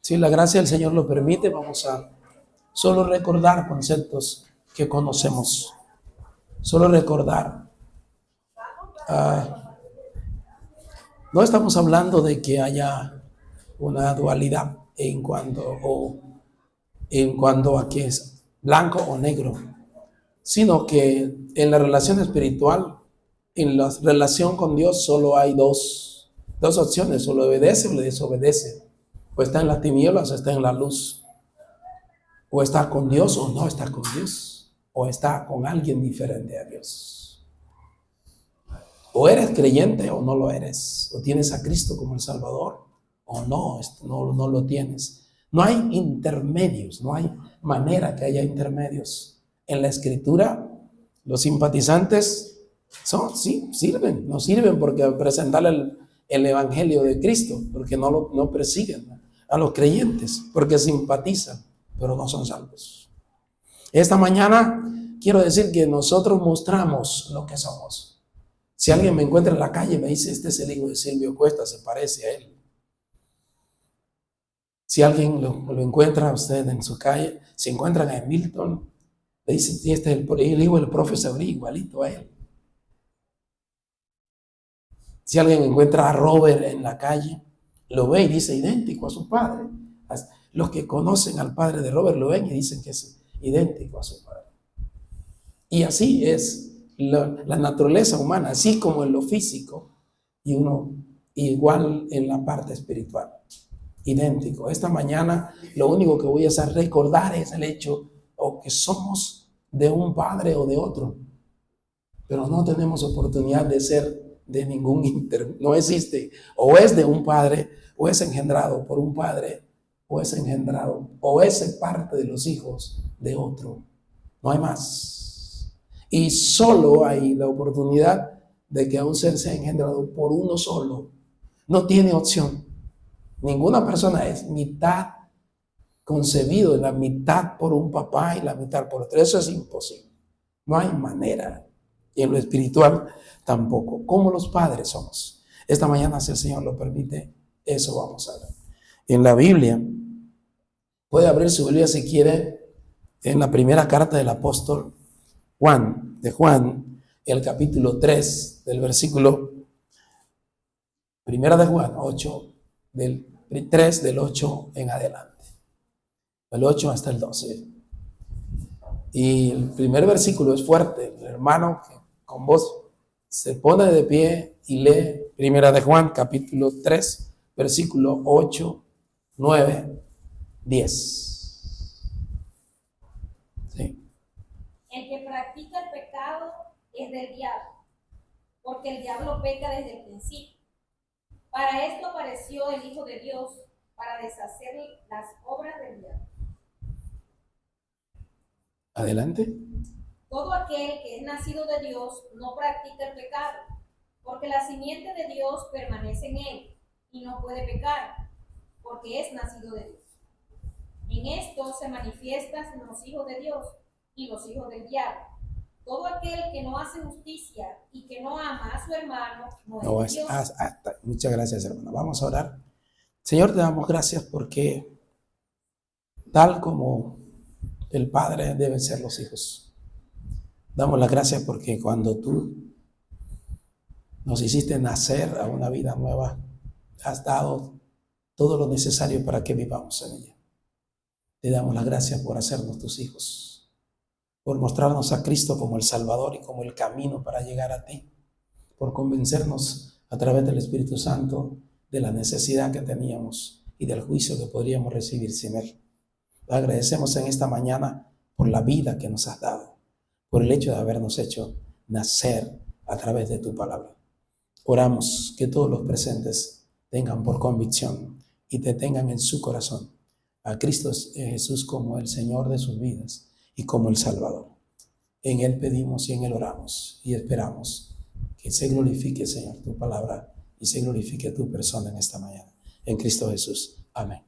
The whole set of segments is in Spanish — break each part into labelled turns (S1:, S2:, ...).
S1: Si la gracia del Señor lo permite, vamos a solo recordar conceptos que conocemos. Solo recordar. No estamos hablando de que haya una dualidad en cuanto a que es blanco o negro, sino que en la relación espiritual, en la relación con Dios, solo hay dos opciones: o lo obedece o le desobedece, o está en las tinieblas o está en la luz, o está con Dios o no está con Dios, o está con alguien diferente a Dios. O eres creyente o no lo eres, o tienes a Cristo como el Salvador o no lo tienes. No hay intermedios, no hay manera que haya intermedios. En la Escritura, los simpatizantes sirven, no sirven porque presentar el Evangelio de Cristo, porque no persiguen a los creyentes, porque simpatizan, pero no son salvos. Esta mañana quiero decir que nosotros mostramos lo que somos. Si alguien me encuentra en la calle y me dice, este es el hijo de Silvio Cuesta, se parece a él. Si alguien lo encuentra a usted en su calle, si encuentran a Milton, le dicen, este es el hijo del profesor, igualito a él. Si alguien encuentra a Robert en la calle, lo ve y dice idéntico a su padre. Los que conocen al padre de Robert lo ven y dicen que es idéntico a su padre. Y así es la naturaleza humana, así como en lo físico, y uno igual en la parte espiritual, idéntico. Esta mañana lo único que voy a hacer recordar es el hecho o que somos de un padre o de otro, pero no tenemos oportunidad de ser de ningún no existe, o es de un padre, o es engendrado por un padre, o es engendrado, o es parte de los hijos de otro. No hay más. Y solo hay la oportunidad de que un ser sea engendrado por uno solo. No tiene opción. Ninguna persona es mitad concebido, la mitad por un papá y la mitad por otro. Eso es imposible. No hay manera. Y en lo espiritual tampoco. Como los padres somos. Esta mañana, si el Señor lo permite, eso vamos a ver. En la Biblia, puede abrir su Biblia si quiere, en la primera carta del apóstol Juan, el capítulo 3, del versículo, primera de Juan, 8, del 3, del 8 en adelante, el 8 hasta el 12. Y el primer versículo es fuerte. El hermano que con voz se pone de pie y lee primera de Juan, capítulo 3, versículo 8, 9, 10. Sí.
S2: El que practica el pecado es del diablo, porque el diablo peca desde el principio. Para esto apareció el Hijo de Dios, para deshacer las obras del diablo.
S1: Adelante.
S2: Todo aquel que es nacido de Dios no practica el pecado, porque la simiente de Dios permanece en él y no puede pecar, porque es nacido de Dios. En esto se manifiestan los hijos de Dios y los hijos del diablo. Todo aquel que no hace justicia y que no ama a su hermano no es Dios.
S1: Muchas gracias, hermano. Vamos a orar. Señor, te damos gracias porque tal como el Padre deben ser los hijos. Damos las gracias porque cuando tú nos hiciste nacer a una vida nueva, has dado todo lo necesario para que vivamos en ella. Te damos las gracias por hacernos tus hijos, por mostrarnos a Cristo como el Salvador y como el camino para llegar a ti, por convencernos a través del Espíritu Santo de la necesidad que teníamos y del juicio que podríamos recibir sin Él. Te agradecemos en esta mañana por la vida que nos has dado, por el hecho de habernos hecho nacer a través de tu palabra. Oramos que todos los presentes tengan por convicción y te tengan en su corazón a Cristo Jesús como el Señor de sus vidas y como el Salvador. En Él pedimos y en Él oramos y esperamos que se glorifique, Señor, tu palabra y se glorifique tu persona en esta mañana. En Cristo Jesús. Amén.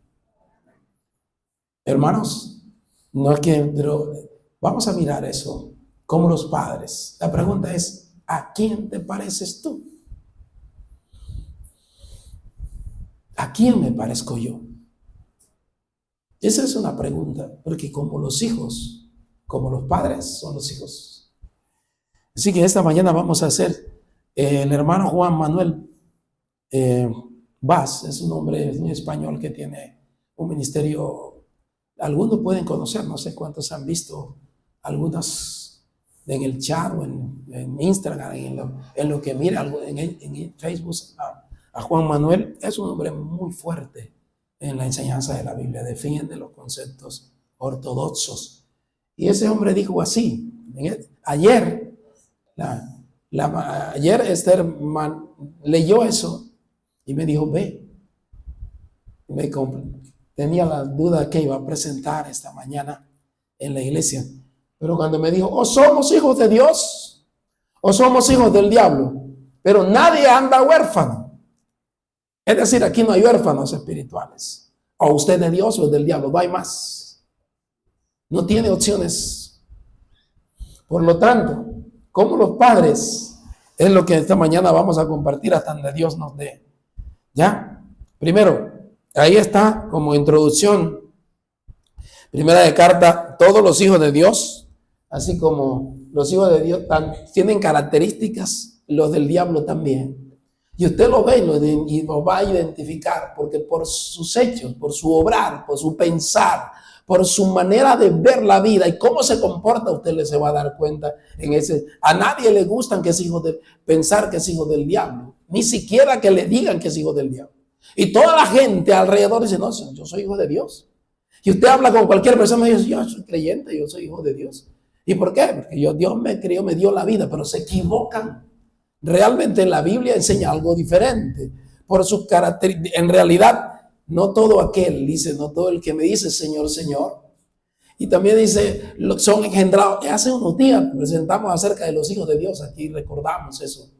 S1: Hermanos, no es que, pero vamos a mirar eso como los padres. La pregunta es, ¿a quién te pareces tú? ¿A quién me parezco yo? Esa es una pregunta, porque como los hijos, como los padres son los hijos. Así que esta mañana vamos a hacer, el hermano Juan Manuel Vaz, es un hombre en español que tiene un ministerio, algunos pueden conocer, no sé cuántos han visto, algunos en el chat o en Instagram, en lo que mira en Facebook a Juan Manuel. Es un hombre muy fuerte en la enseñanza de la Biblia, defiende los conceptos ortodoxos. Y ese hombre dijo así, ayer Esther leyó eso y me dijo, ve, tenía la duda que iba a presentar esta mañana en la iglesia, pero cuando me dijo, o somos hijos de Dios o somos hijos del diablo, pero nadie anda huérfano. Es decir, aquí no hay huérfanos espirituales, o usted de Dios o es del diablo, no hay más, no tiene opciones. Por lo tanto, como los padres, es lo que esta mañana vamos a compartir hasta donde Dios nos dé. ¿Ya? Primero, ahí está como introducción, primera de carta, todos los hijos de Dios, así como los hijos de Dios tienen características, los del diablo también. Y usted lo ve y lo va a identificar, porque por sus hechos, por su obrar, por su pensar, por su manera de ver la vida y cómo se comporta, usted se va a dar cuenta en ese. A nadie le gustan que es hijo de pensar que es hijo del diablo, ni siquiera que le digan que es hijo del diablo. Y toda la gente alrededor dice, no, yo soy hijo de Dios. Y usted habla con cualquier persona y dice, yo soy creyente, yo soy hijo de Dios. ¿Y por qué? Porque Dios me crió, me dio la vida, pero se equivocan. Realmente la Biblia enseña algo diferente. Por sus características, en realidad, no todo aquel, dice, no todo el que me dice Señor, Señor. Y también dice, son engendrados. Hace unos días presentamos acerca de los hijos de Dios, aquí recordamos eso.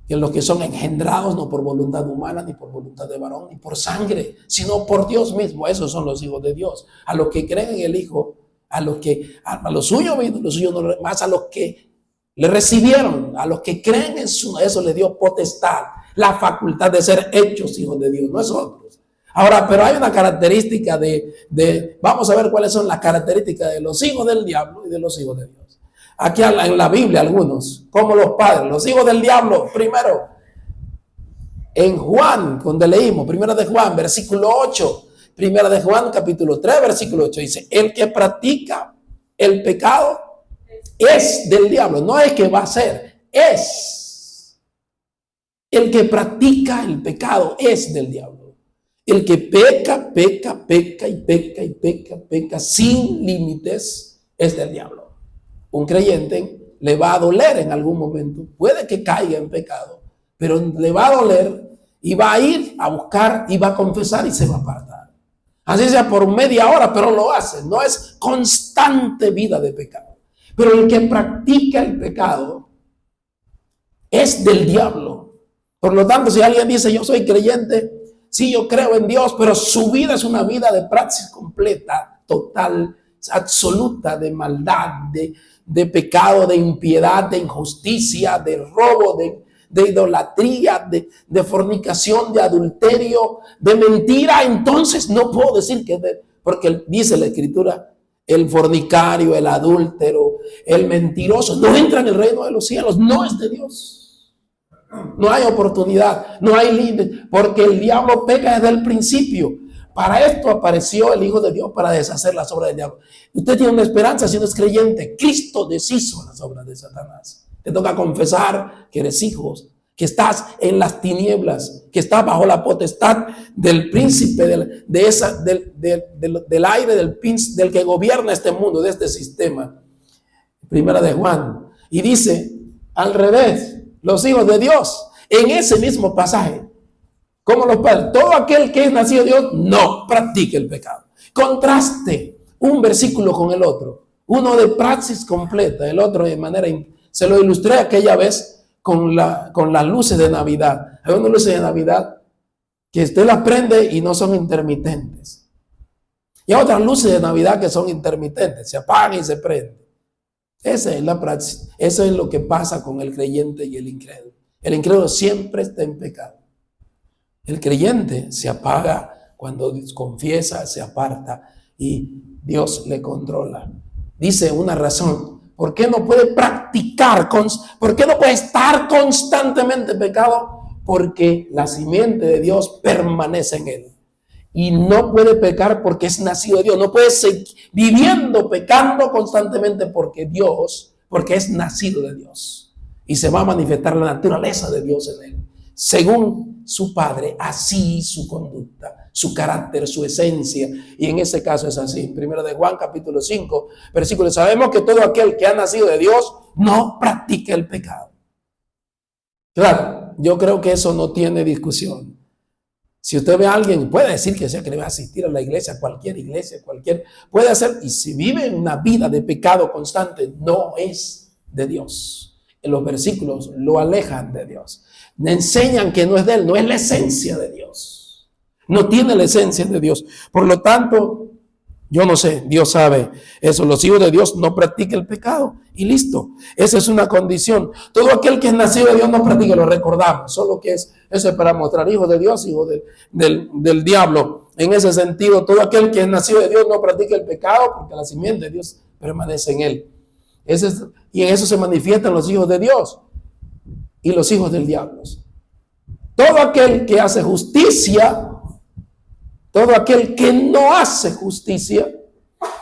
S1: Que los que son engendrados no por voluntad humana, ni por voluntad de varón, ni por sangre, sino por Dios mismo. Esos son los hijos de Dios. A los que creen en el Hijo, a los suyos vino, los suyos no, más a los que le recibieron, a los que creen en eso les dio potestad, la facultad de ser hechos hijos de Dios, nosotros. Ahora, pero hay una característica vamos a ver cuáles son las características de los hijos del diablo y de los hijos de Dios. Aquí en la Biblia algunos, como los padres, los hijos del diablo, primero, en Juan, donde leímos, primera de Juan, versículo 8, primera de Juan, capítulo 3, versículo 8, dice, el que practica el pecado es del diablo, no es que va a ser, es. El que practica el pecado es del diablo. El que peca sin límites es del diablo. Un creyente le va a doler en algún momento, puede que caiga en pecado, pero le va a doler y va a ir a buscar y va a confesar y se va a apartar. Así sea por media hora, pero lo hace, no es constante vida de pecado. Pero el que practica el pecado es del diablo. Por lo tanto, si alguien dice, yo soy creyente, sí, yo creo en Dios, pero su vida es una vida de praxis completa, total, absoluta, de maldad, de pecado, de impiedad, de injusticia, de robo, de idolatría, de fornicación, de adulterio, de mentira, entonces no puedo decir que porque dice la Escritura, el fornicario, el adúltero, el mentiroso, no entra en el reino de los cielos, no es de Dios. No hay oportunidad, no hay límite, porque el diablo peca desde el principio. Para esto apareció el Hijo de Dios, para deshacer las obras del diablo. Usted tiene una esperanza si no es creyente. Cristo deshizo las obras de Satanás. Te toca confesar que eres hijo, que estás en las tinieblas, que estás bajo la potestad del príncipe del aire, del que gobierna este mundo, de este sistema. Primera de Juan. Y dice, al revés, los hijos de Dios, en ese mismo pasaje, como los padres, todo aquel que es nacido de Dios no practique el pecado. Contraste un versículo con el otro, uno de praxis completa, el otro de manera, se lo ilustré aquella vez con las luces de Navidad. Hay unas luces de Navidad que usted las prende y no son intermitentes. Y hay otras luces de Navidad que son intermitentes, se apagan y se prenden. Esa es la praxis, eso es lo que pasa con el creyente y el incrédulo. El incrédulo siempre está en pecado. El creyente se apaga Cuando confiesa, se aparta y Dios le controla. Dice una razón, ¿por qué no puede practicar, por qué no puede estar constantemente en pecado? Porque la simiente de Dios permanece en él. Y no puede pecar porque es nacido de Dios. No puede seguir viviendo, pecando constantemente porque es nacido de Dios. Y se va a manifestar la naturaleza de Dios en él. Según su Padre, así su conducta, su carácter, su esencia. Y en ese caso es así. Primero de Juan, capítulo 5, versículo. Sabemos que todo aquel que ha nacido de Dios no practica el pecado. Claro, yo creo que eso no tiene discusión. Si usted ve a alguien, puede decir que le va a asistir a la iglesia, cualquier, puede hacer, y si vive una vida de pecado constante, no es de Dios. En los versículos lo alejan de Dios. Le enseñan que no es de él, no es la esencia de Dios. No tiene la esencia de Dios. Por lo tanto, yo no sé, Dios sabe eso. Los hijos de Dios no practican el pecado y listo. Esa es una condición. Todo aquel que es nacido de Dios no practica, lo recordamos. Solo que eso es para mostrar hijos de Dios, hijos del diablo. En ese sentido, todo aquel que es nacido de Dios no practica el pecado porque la simiente de Dios permanece en él. Y en eso se manifiestan los hijos de Dios y los hijos del diablo. Todo aquel que hace justicia, todo aquel que no hace justicia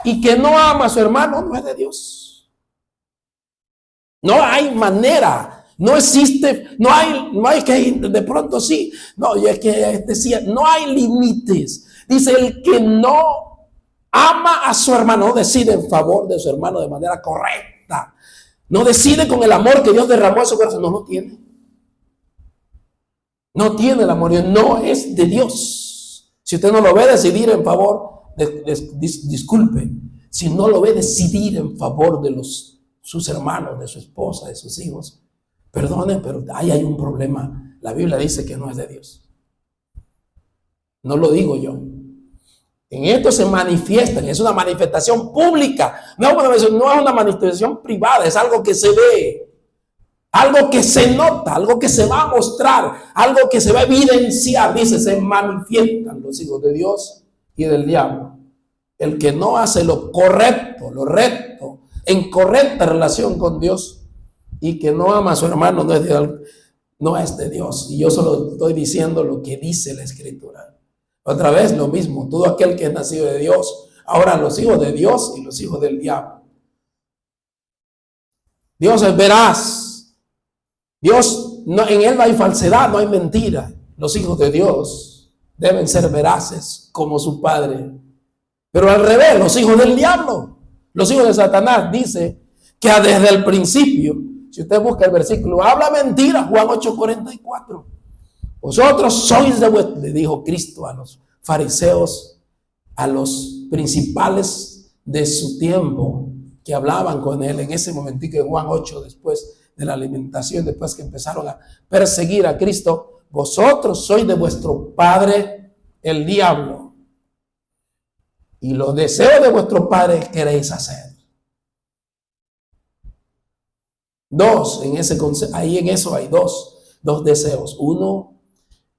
S1: y que no ama a su hermano no es de Dios. No hay manera, no existe, no hay que de pronto sí, no, y es que decía, no hay límites. Dice, el que no ama a su hermano, no decide en favor de su hermano de manera correcta, no decide con el amor que Dios derramó en su corazón, no tiene. No tiene el amor, no es de Dios. Si usted no lo ve decidir en favor, disculpe, si no lo ve decidir en favor de sus hermanos, de su esposa, de sus hijos, perdone, pero ahí hay un problema. La Biblia dice que no es de Dios. No lo digo yo. En esto se manifiestan, es una manifestación pública, no es una manifestación privada, es algo que se ve. Algo que se nota, algo que se va a mostrar, algo que se va a evidenciar. Dice, se manifiestan los hijos de Dios y del diablo. El que no hace lo correcto, lo recto, en correcta relación con Dios y que no ama a su hermano no es de Dios. Y yo solo estoy diciendo lo que dice la Escritura. Otra vez lo mismo, todo aquel que es nacido de Dios. Ahora los hijos de Dios y los hijos del diablo. Dios es veraz. Dios, en él no hay falsedad, no hay mentira. Los hijos de Dios deben ser veraces como su Padre. Pero al revés, los hijos del diablo, los hijos de Satanás, dice que desde el principio, si usted busca el versículo, habla mentira, Juan 8:44. Vosotros sois le dijo Cristo a los fariseos, a los principales de su tiempo que hablaban con él en ese momentico de Juan 8, después de la alimentación, después que empezaron a perseguir a Cristo, vosotros sois de vuestro padre el diablo, y los deseos de vuestro padre queréis hacer. Ahí en eso hay dos deseos. Uno,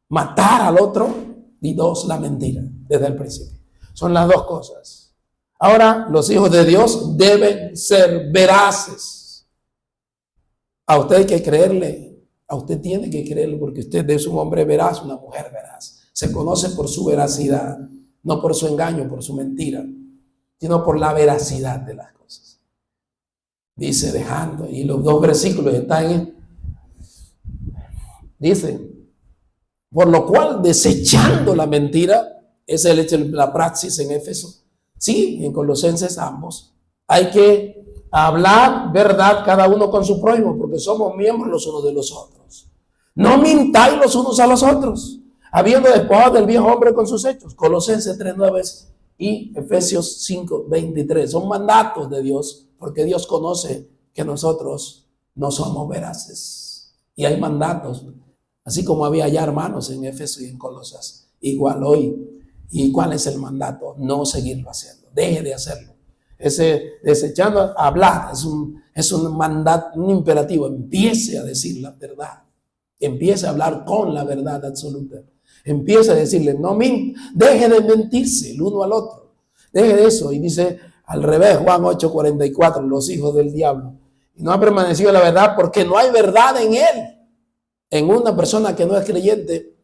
S1: matar al otro, y dos, la mentira, desde el principio. Son las dos cosas. Ahora, los hijos de Dios deben ser veraces. A usted hay que creerle, a usted tiene que creerle porque usted es un hombre veraz, una mujer veraz. Se conoce por su veracidad, no por su engaño, por su mentira, sino por la veracidad de las cosas. Dice dejando, y los dos versículos están dice, por lo cual desechando la mentira, esa es la praxis en Éfeso, sí, en Colosenses ambos, hay que hablar verdad cada uno con su prójimo, porque somos miembros los unos de los otros. No mintáis los unos a los otros, habiendo despojado del viejo hombre con sus hechos. Colosenses 3:9 y Efesios 5:23. Son mandatos de Dios, porque Dios conoce que nosotros no somos veraces. Y hay mandatos, así como había ya hermanos en Éfeso y en Colosas, igual hoy. ¿Y cuál es el mandato? No seguirlo haciendo, deje de hacerlo. Ese desechando, hablar, es un mandato, un imperativo. Empiece a decir la verdad. Empiece a hablar con la verdad absoluta. empieza a decirle, no deje de mentirse el uno al otro, deje de eso. Y dice al revés, Juan 8:44, los hijos del diablo. Y no ha permanecido en la verdad porque no hay verdad en él. En una persona que no es creyente,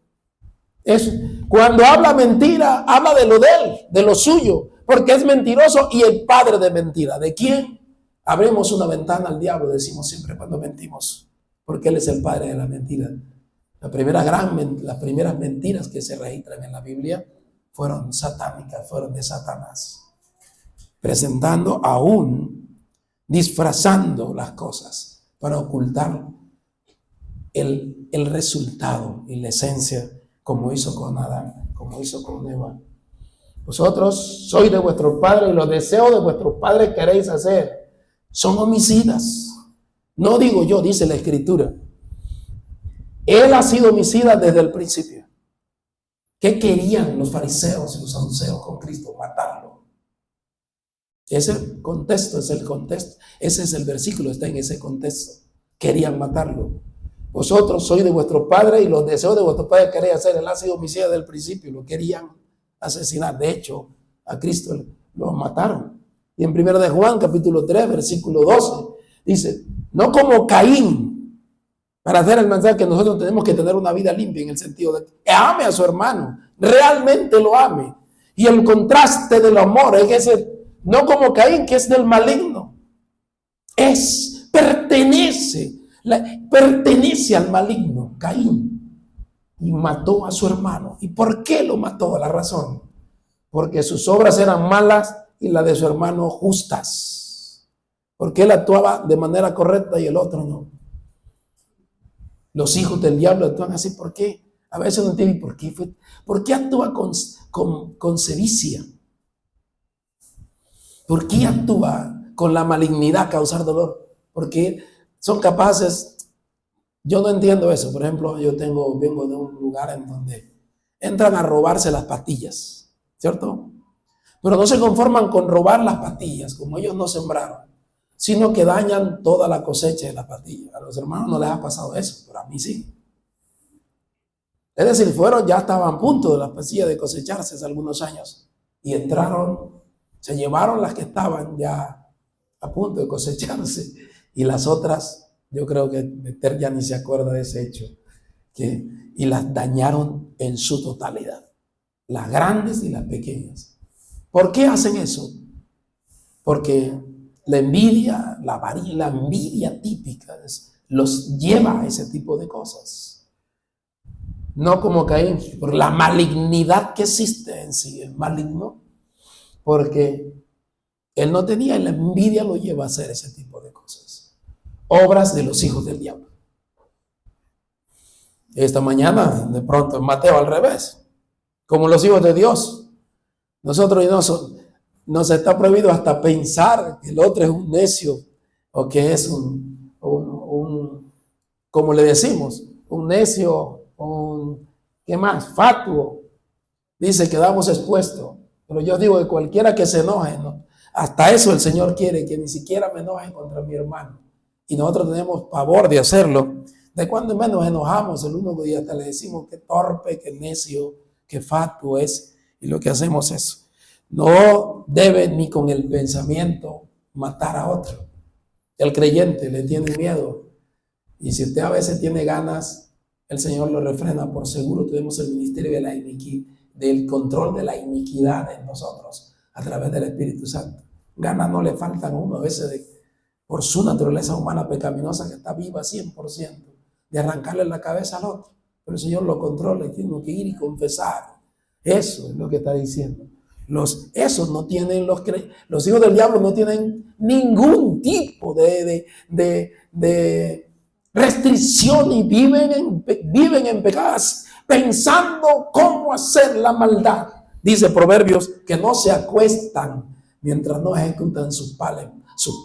S1: es cuando habla mentira, habla de lo de él, de lo suyo, porque es mentiroso y el padre de mentira. ¿De quién? Abrimos una ventana al diablo, decimos siempre cuando mentimos, porque él es el padre de la mentira. Las primeras mentiras que se registran en la Biblia fueron satánicas, fueron de Satanás, presentando aún, disfrazando las cosas para ocultar el resultado y la esencia, como hizo con Adán, como hizo con Eva. Vosotros sois de vuestros padres y los deseos de vuestros padres queréis hacer. Son homicidas. No digo yo, dice la Escritura. Él ha sido homicida desde el principio. ¿Qué querían los fariseos y los saduceos con Cristo? Matarlo. Ese contexto es el contexto. Ese es el versículo, está en ese contexto. Querían matarlo. Vosotros sois de vuestros padres y los deseos de vuestros padres queréis hacer. Él ha sido homicida desde el principio. Lo querían asesinar. De hecho, a Cristo lo mataron. Y en 1 de Juan, capítulo 3, versículo 12, dice, no como Caín, para hacer el mensaje que nosotros tenemos que tener una vida limpia en el sentido de que ame a su hermano, realmente lo ame. Y el contraste del amor es ese, no como Caín, que es del maligno. Pertenece al maligno, Caín, y mató a su hermano. ¿Y por qué lo mató? La razón, porque sus obras eran malas y las de su hermano justas, porque él actuaba de manera correcta y el otro no. Los hijos del diablo actúan así. ¿Por qué? A veces no entienden por qué actúa con sevicia. ¿Por qué actúa con la malignidad, causar dolor? Porque son capaces. Yo no entiendo eso. Por ejemplo, vengo de un lugar en donde entran a robarse las pastillas, ¿cierto? Pero no se conforman con robar las pastillas, como ellos no sembraron, sino que dañan toda la cosecha de las pastillas. A los hermanos no les ha pasado eso, pero a mí sí. Es decir, ya estaban a punto de las pastillas de cosecharse hace algunos años y entraron, se llevaron las que estaban ya a punto de cosecharse y las otras, yo creo que Esther ya ni se acuerda de ese hecho, y las dañaron en su totalidad, las grandes y las pequeñas. ¿Por qué hacen eso? Porque la envidia, la envidia típica los lleva a ese tipo de cosas. No como Caín, por la malignidad que existe en sí, el maligno, porque él no tenía, y la envidia lo lleva a hacer ese tipo de cosas. Obras de los hijos del diablo. Esta mañana, de pronto, en Mateo al revés, como los hijos de Dios. Nosotros nos está prohibido hasta pensar que el otro es un necio o que es como le decimos, un necio, ¿qué más? Fatuo. Dice, quedamos expuestos. Pero yo digo que cualquiera que se enoje, ¿no? Hasta eso el Señor quiere, que ni siquiera me enoje contra mi hermano. Y nosotros tenemos pavor de hacerlo. De cuando menos nos enojamos el uno y hasta le decimos que torpe, que necio, que fatuo es. Y lo que hacemos es, no debe ni con el pensamiento matar a otro. El creyente le tiene miedo. Y si usted a veces tiene ganas, el Señor lo refrena. Por seguro tenemos el ministerio de la del control de la iniquidad en nosotros a través del Espíritu Santo. Ganas no le faltan a uno a veces por su naturaleza humana pecaminosa que está viva 100%, de arrancarle la cabeza al otro. Pero el Señor lo controla y tiene que ir y confesar. Eso es lo que está diciendo. Los hijos del diablo no tienen ningún tipo de restricción y viven en pecados, pensando cómo hacer la maldad. Dice Proverbios que no se acuestan mientras no ejecutan sus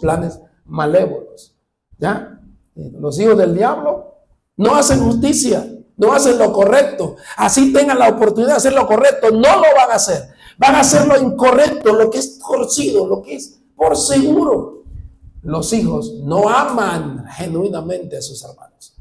S1: planes malévolos. ¿Ya? Los hijos del diablo no hacen justicia, no hacen lo correcto. Así tengan la oportunidad de hacer lo correcto, no lo van a hacer. Van a hacer lo incorrecto, lo que es torcido, lo que es por seguro. Los hijos no aman genuinamente a sus hermanos.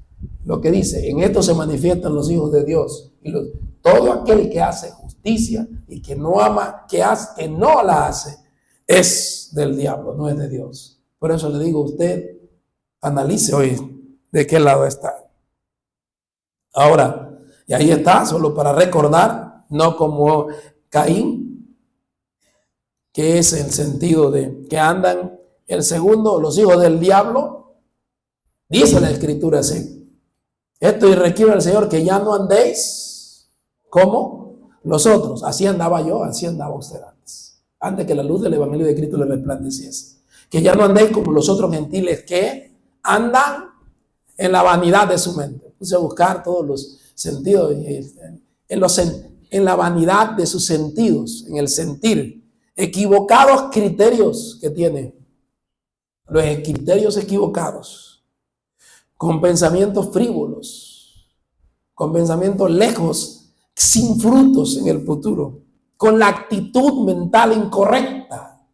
S1: Lo que dice, en esto se manifiestan los hijos de Dios y todo aquel que hace justicia y que no ama, que no la hace, es del diablo, no es de Dios. Por eso le digo a usted, analice hoy de qué lado está. Ahora, y ahí está, solo para recordar, no como Caín, que es el sentido de que andan. El segundo, los hijos del diablo, dice la Escritura así: esto y requiere el Señor que ya no andéis como los otros. Así andaba yo, así andaba usted antes que la luz del Evangelio de Cristo le resplandeciese. Que ya no andéis como los otros gentiles que andan en la vanidad de su mente. Puse a buscar todos los sentidos en la vanidad de sus sentidos, en el sentir. Equivocados criterios que tiene. Los criterios equivocados. Con pensamientos frívolos. Con pensamientos lejos, sin frutos en el futuro. Con la actitud mental incorrecta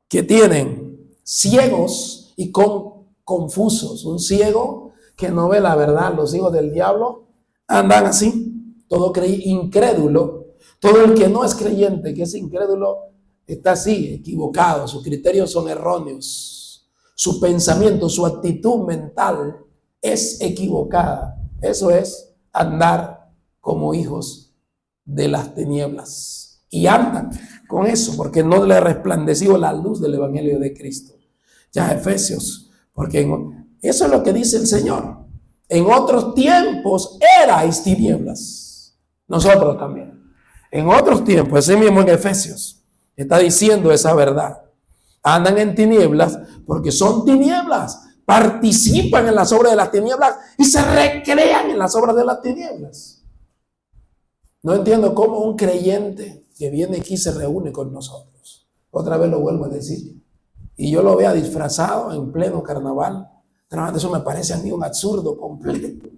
S1: que tienen. Ciegos y confusos. Un ciego que no ve la verdad. Los hijos del diablo andan así, todo incrédulo. Todo el que no es creyente, que es incrédulo, está así, equivocado. Sus criterios son erróneos. Su pensamiento, su actitud mental es equivocada. Eso es andar como hijos de las tinieblas. Y andan con eso porque no le ha resplandecido la luz del Evangelio de Cristo. Ya Efesios, porque eso es lo que dice el Señor. En otros tiempos erais tinieblas. Nosotros también. En otros tiempos, ese mismo en Efesios, está diciendo esa verdad. Andan en tinieblas porque son tinieblas. Participan en las obras de las tinieblas y se recrean en las obras de las tinieblas. No entiendo cómo un creyente que viene aquí se reúne con nosotros. Otra vez lo vuelvo a decir. Y yo lo vea disfrazado en pleno carnaval. Eso me parece a mí un absurdo completo.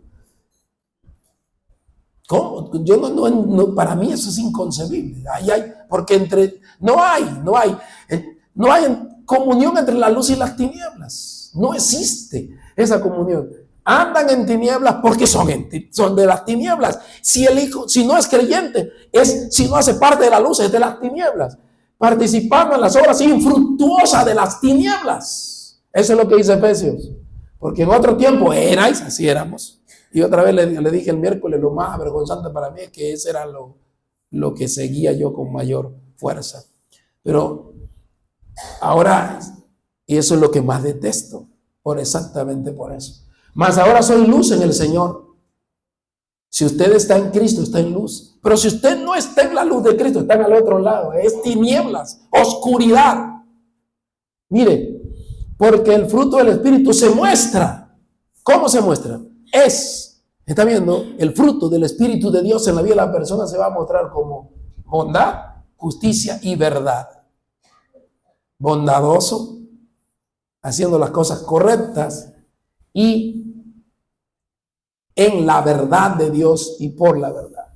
S1: ¿Cómo? Yo no, para mí eso es inconcebible. Porque no hay comunión entre la luz y las tinieblas. No existe esa comunión. Andan en tinieblas porque son de las tinieblas. Si el hijo, si no es creyente, si no hace parte de la luz, es de las tinieblas. Participando en las obras infructuosas de las tinieblas. Eso es lo que dice Efesios. Porque en otro tiempo erais, así éramos. Y otra vez le dije el miércoles, lo más avergonzante para mí es que ese era lo que seguía yo con mayor fuerza. Pero ahora, y eso es lo que más detesto, exactamente por eso. Mas ahora soy luz en el Señor. Si usted está en Cristo, está en luz. Pero si usted no está en la luz de Cristo, está al otro lado. Es tinieblas, oscuridad. Mire, porque el fruto del Espíritu se muestra. ¿Cómo se muestra? Está viendo, el fruto del Espíritu de Dios en la vida de la persona se va a mostrar como bondad, justicia y verdad. Bondadoso, haciendo las cosas correctas y en la verdad de Dios y por la verdad.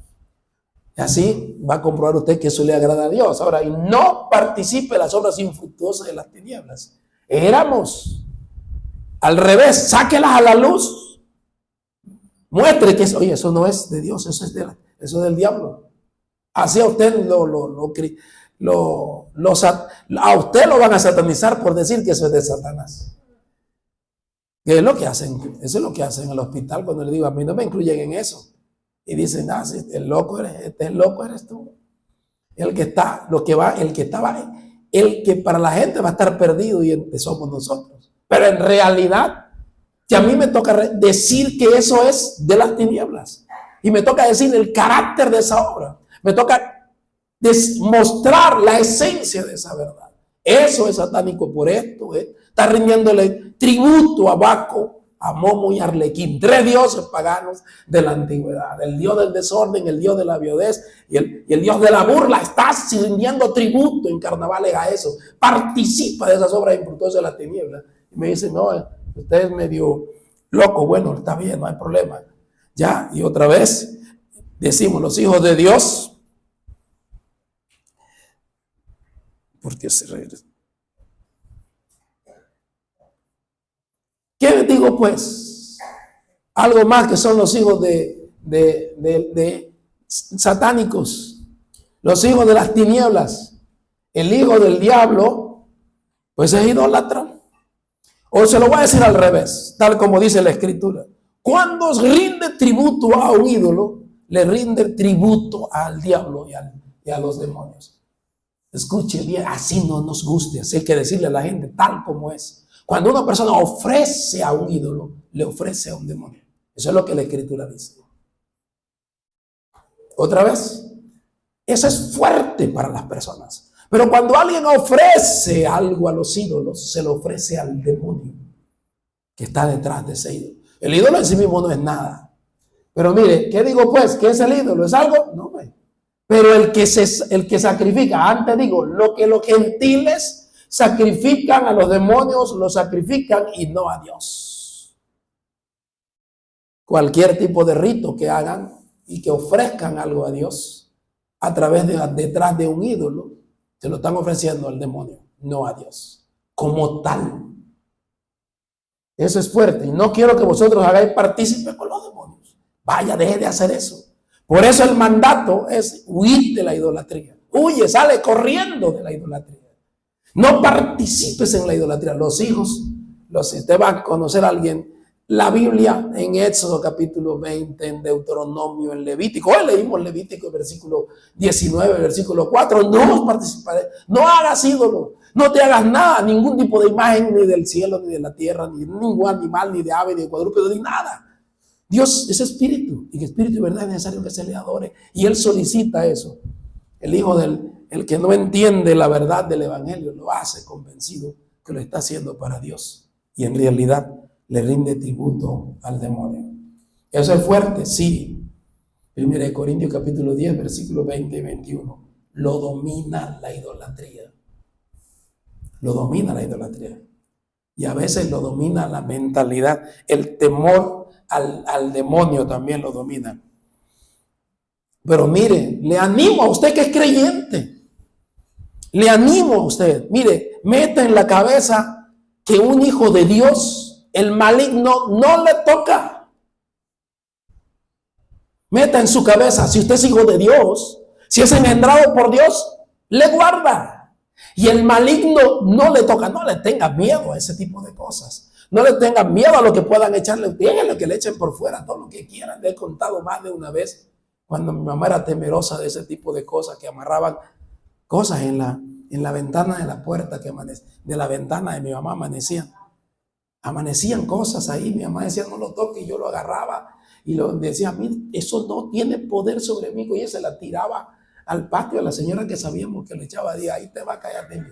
S1: Y así va a comprobar usted que eso le agrada a Dios. Ahora, y no participe en las obras infructuosas de las tinieblas. Éramos al revés, sáquelas a la luz. Muestre que oye, eso no es de Dios, eso es del diablo. Así a usted a usted lo van a satanizar por decir que eso es de Satanás. ¿Qué es lo que hacen? Eso es lo que hacen en el hospital cuando le digo, a mí no me incluyen en eso. Y dicen, si el loco eres tú. El que para la gente va a estar perdido y somos nosotros. Pero en realidad, que a mí me toca decir que eso es de las tinieblas. Y me toca decir el carácter de esa obra. Me toca mostrar la esencia de esa verdad. Eso es satánico por esto. Está rindiéndole tributo a Baco, a Momo y Arlequín. 3 dioses paganos de la antigüedad. El dios del desorden, el dios de la viudez y el dios de la burla. Está rindiendo tributo en carnavales a eso. Participa de esas obras infructuosas de las tinieblas. Y me dicen, no, usted es medio loco. Bueno, está bien, no hay problema. Ya, y otra vez decimos, los hijos de Dios, porque se regresa. ¿Qué les digo pues? Algo más que son los hijos de satánicos, los hijos de las tinieblas, el hijo del diablo, pues es idólatra. O se lo voy a decir al revés, tal como dice la Escritura. Cuando rinde tributo a un ídolo, le rinde tributo al diablo y a los demonios. Escuche bien, así no nos guste, así hay que decirle a la gente tal como es. Cuando una persona ofrece a un ídolo, le ofrece a un demonio. Eso es lo que la Escritura dice. Otra vez, eso es fuerte para las personas. Pero cuando alguien ofrece algo a los ídolos, se lo ofrece al demonio que está detrás de ese ídolo. El ídolo en sí mismo no es nada. Pero mire, ¿qué digo pues? ¿Qué es el ídolo? ¿Es algo? No, pero el que sacrifica, antes digo, lo que los gentiles sacrifican a los demonios, lo sacrifican y no a Dios. Cualquier tipo de rito que hagan y que ofrezcan algo a Dios a través detrás de un ídolo, se lo están ofreciendo al demonio, no a Dios, como tal. Eso es fuerte y no quiero que vosotros hagáis partícipe con los demonios. Vaya, deje de hacer eso. Por eso el mandato es huir de la idolatría. Huye, sale corriendo de la idolatría. No participes en la idolatría. Los hijos, si usted va a conocer a alguien, la Biblia en Éxodo capítulo 20, en Deuteronomio, en Levítico. Hoy leímos Levítico, versículo 19, versículo 4. No participaré, no hagas ídolo, no te hagas nada, ningún tipo de imagen, ni del cielo, ni de la tierra, ni de ningún animal, ni de ave, ni de cuadrúpedo, ni nada. Dios es espíritu, y que espíritu y verdad es necesario que se le adore. Y Él solicita eso. El hijo el que no entiende la verdad del evangelio, lo hace convencido que lo está haciendo para Dios. Y en realidad le rinde tributo al demonio. ¿Eso es fuerte? Sí. 1 Corintios capítulo 10, versículos 20 y 21. Lo domina la idolatría. Lo domina la idolatría. Y a veces lo domina la mentalidad. El temor al demonio también lo domina. Pero mire, le animo a usted que es creyente. Le animo a usted. Mire, meta en la cabeza que un hijo de Dios, el maligno, no le toca. Meta en su cabeza, si usted es hijo de Dios, si es engendrado por Dios, le guarda. Y el maligno no le toca. No le tenga miedo a ese tipo de cosas. No le tenga miedo a lo que puedan echarle. Déjenle que le echen por fuera todo lo que quieran. Le he contado más de una vez cuando mi mamá era temerosa de ese tipo de cosas, que amarraban cosas en la ventana de la puerta, de la ventana de mi mamá amanecían cosas ahí. Mi mamá decía, no lo toque, y yo lo agarraba y lo decía, mira, eso no tiene poder sobre mí. Y ella se la tiraba al patio a la señora que sabíamos que le echaba, día, ahí te va a caer de mí.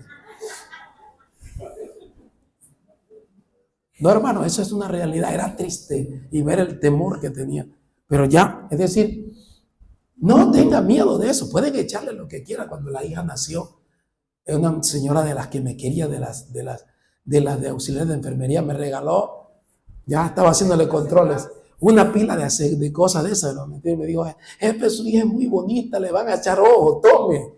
S1: No, hermano, eso es una realidad. Era triste y ver el temor que tenía. Pero ya, es decir, no tenga miedo de eso. Pueden echarle lo que quiera. Cuando la hija nació, es una señora de las que me quería, de las de auxiliar de enfermería, me regaló, ya estaba haciéndole controles, una pila de cosas de esas. Y me dijo, jefe, su hija es muy bonita, le van a echar ojo, tome.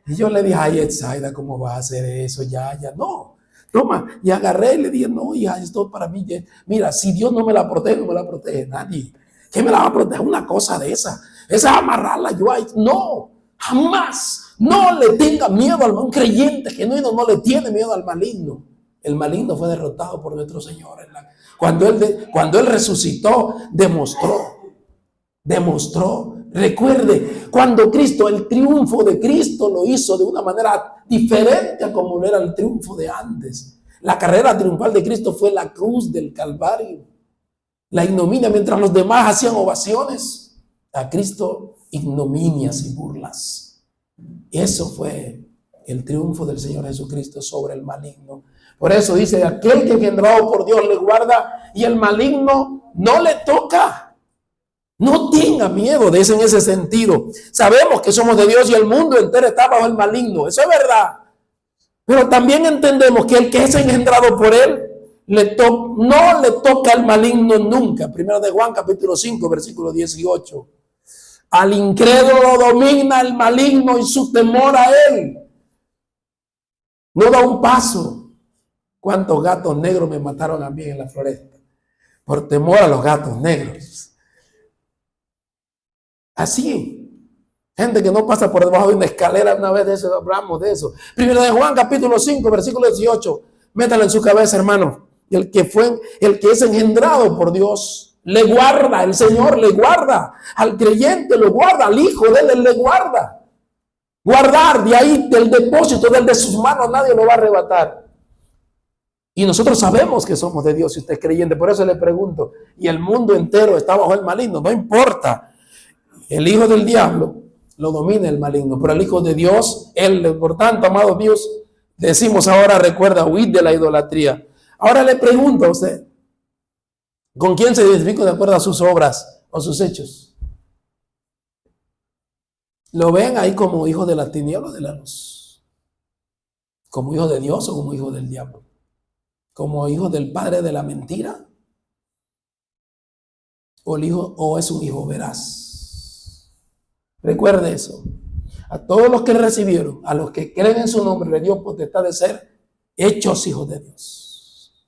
S1: Y yo le dije, ay, Etsaida, ¿cómo vas a hacer eso? Ya, no. Toma, y agarré y le dije, no, hija, esto para mí, mira, si Dios no me la protege, no me la protege nadie. ¿Qué me la va a proteger una cosa de esa? Esa amarrarla yo ahí, no, jamás. No le tenga miedo un creyente genuino no le tiene miedo al maligno. El maligno fue derrotado por nuestro Señor. Cuando él resucitó, demostró. Recuerde, cuando el triunfo de Cristo lo hizo de una manera diferente a como era el triunfo de antes. La carrera triunfal de Cristo fue la cruz del Calvario. La ignominia, mientras los demás hacían ovaciones, a Cristo ignominias y burlas. Eso fue el triunfo del Señor Jesucristo sobre el maligno. Por eso dice, aquel que engendrado por Dios le guarda y el maligno no le toca. No tenga miedo de eso en ese sentido. Sabemos que somos de Dios y el mundo entero está bajo el maligno. Eso es verdad. Pero también entendemos que el que es engendrado por él, no le toca al maligno nunca. Primero de Juan capítulo 5, versículo 18. Al incrédulo lo domina el maligno y su temor a él. No da un paso. ¿Cuántos gatos negros me mataron a mí en la floresta? Por temor a los gatos negros. Así. Gente que no pasa por debajo de una escalera. Una vez de eso hablamos de eso. Primero de Juan, capítulo 5, versículo 18. Métalo en su cabeza, hermano. El que es engendrado por Dios, le guarda. El Señor le guarda. Al creyente lo guarda. Al hijo de él le guarda. Guardar de ahí, del depósito de sus manos, nadie lo va a arrebatar. Y nosotros sabemos que somos de Dios si usted es creyente. Por eso le pregunto, y el mundo entero está bajo el maligno. No importa. El hijo del diablo lo domina el maligno, pero el hijo de Dios, él, por tanto, amados míos, decimos ahora, recuerda, huid de la idolatría. Ahora le pregunto a usted, ¿con quién se identifica de acuerdo a sus obras o sus hechos? ¿Lo ven ahí como hijo de la tiniebla o de la luz? ¿Como hijo de Dios o como hijo del diablo? ¿Como hijo del padre de la mentira? ¿O es un hijo veraz? Recuerde eso. A todos los que recibieron, a los que creen en su nombre, le dio potestad de ser hechos hijos de Dios.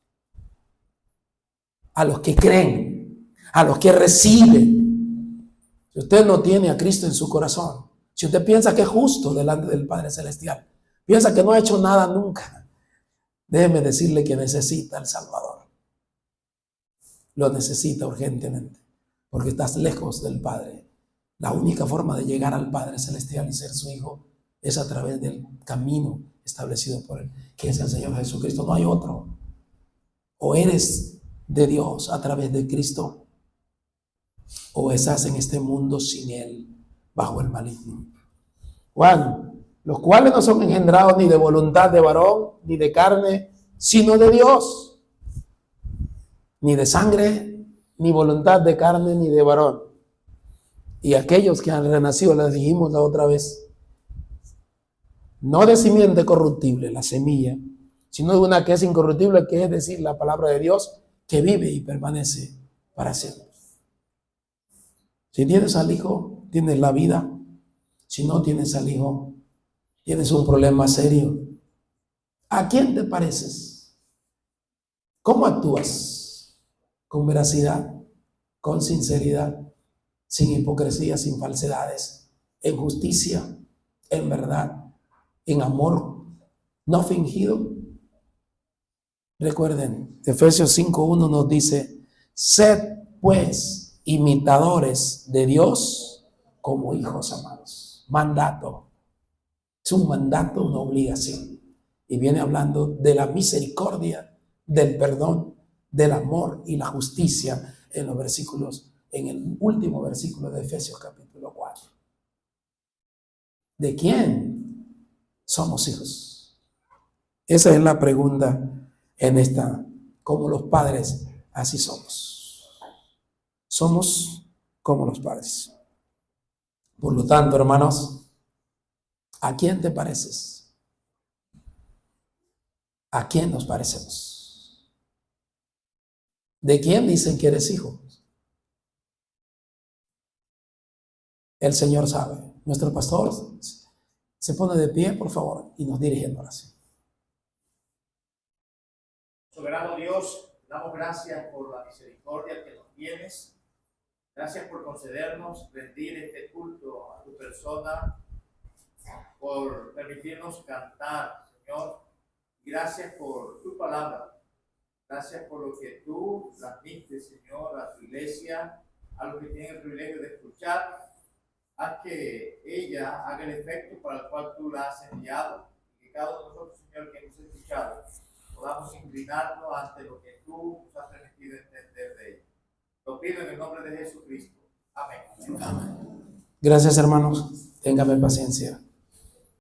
S1: A los que creen, a los que reciben. Si usted no tiene a Cristo en su corazón, si usted piensa que es justo delante del Padre Celestial, piensa que no ha hecho nada nunca, déjeme decirle que necesita al Salvador. Lo necesita urgentemente, porque estás lejos del Padre. La única forma de llegar al Padre Celestial y ser su hijo es a través del camino establecido por él, que es el Señor Jesucristo. No hay otro. O eres de Dios a través de Cristo, o estás en este mundo sin él, bajo el maligno. Juan, los cuales no son engendrados ni de voluntad de varón, ni de carne, sino de Dios. Ni de sangre, ni voluntad de carne, ni de varón. Y aquellos que han renacido, les dijimos la otra vez, no de simiente corruptible, la semilla, sino de una que es incorruptible, que es decir, la palabra de Dios, que vive y permanece para siempre. Si tienes al Hijo, tienes la vida. Si no tienes al Hijo, tienes un problema serio. ¿A quién te pareces? ¿Cómo actúas? ¿Con veracidad? ¿Con sinceridad? Sin hipocresía, sin falsedades, en justicia, en verdad, en amor, no fingido. Recuerden, Efesios 5:1 nos dice, sed pues imitadores de Dios como hijos amados. Mandato. Es un mandato, una obligación. Y viene hablando de la misericordia, del perdón, del amor y la justicia en los versículos, en el último versículo de Efesios capítulo 4. ¿De quién somos hijos? Esa es la pregunta en esta. Como los padres, así somos. Somos como los padres. Por lo tanto, hermanos, ¿a quién te pareces? ¿A quién nos parecemos? ¿De quién dicen que eres hijo? El Señor sabe. Nuestro pastor se pone de pie, por favor, y nos dirige en oración.
S3: Soberano Dios, damos gracias por la misericordia que nos tienes. Gracias por concedernos rendir este culto a tu persona, por permitirnos cantar, Señor. Gracias por tu palabra. Gracias por lo que tú transmites, Señor, a tu iglesia, a los que tienen el privilegio de escuchar. Haz que ella haga el efecto para el cual tú la has enviado. Y que cada uno de nosotros, Señor, que hemos escuchado, podamos inclinarnos ante lo que tú nos has permitido entender de ella. Lo pido en el nombre de Jesucristo. Amén.
S1: Amén. Gracias, hermanos. Téngame paciencia.